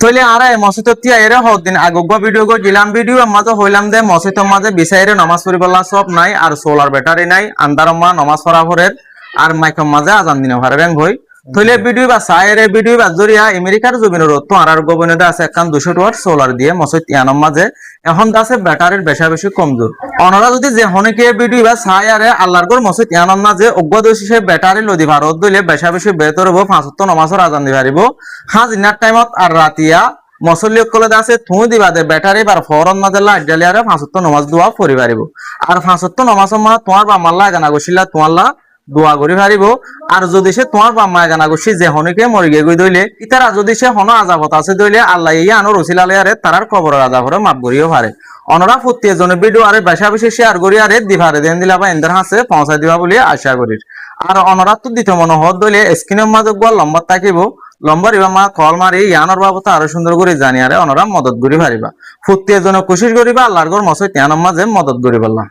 তইলে আরে মসজিদ তিয়া এরে হদিন আগগ ভিডিও গো দিলাম ভিডিও মাঝে হইলাম দে মসজিদ মাঝে বিসাইরে নামাজ পড়িবলা সব নাই আর সোলার ব্যাটারি নাই আন্দারম্মা নামাজ পড়া ভরের আর মাইকম মাঝে আজান দিনে ভারে ব্যাং হই তইলে ভিডিও বা সাইরে ভিডিও বা জরিয়া আমেরিকার জমিনের তো আর গোবনে দা আছে একখান 200 ওয়াট সোলার দিয়ে মসজিদ ইয়ানম মাঝে এখন দাসে ব্যাটারির বেশা বেশি কমজোর অনরা যদি যে হনেকে ভিডিও বা সাইরে আল্লাহর গর মসজিদ ইয়ানম মাঝে অজ্ঞদোষী সে ব্যাটারি লদি ভারত দইলে বেশা বেশি বেতর হবো 5 নামাজের আজান দি পারিব হাজ ইনার টাইমত আর রাতিয়া মসল্লি কলে আছে থুই দিবা দে ব্যাটারি বার ফরন মাঝে লাইট জ্বালিয়ারে 5 নামাজ দোয়া পড়ি পারিব আর 5 নামাজ মানে তোমার বা মাল্লা গানা গছিলা তোমাল্লা দোয়া করি পারিব আর যদি সে তোমার বা মায় গানা গছি যে হনিকে মরি গে গই দইলে ইতারা যদি সে হন আজাবত আছে দইলে আল্লাহ ইয়া আনো রসিলালে আরে তারার কবরের আজাবরে মাপ করিও পারে অনরা ফুটি এজনে ভিডিও আরে বেশা বেশি শেয়ার করি আরে দিভারে দেন দিলা বা এন্দার হাসে পৌঁছাই দিবা বলি আশা করি আর অনরা তো দিতে মনে হদ দইলে স্ক্রিনের মাঝে গোল লম্বা থাকিব লম্বা রিবা মা কল মারি ইয়ানোর বাবতা আরো সুন্দর করে জানি আরে অনরা মদত করি পারিবা ফুটি এজনে কোশিশ করিবা আল্লাহর গর মসজিদ ইয়ানোর মাঝে মদত করি পারলা।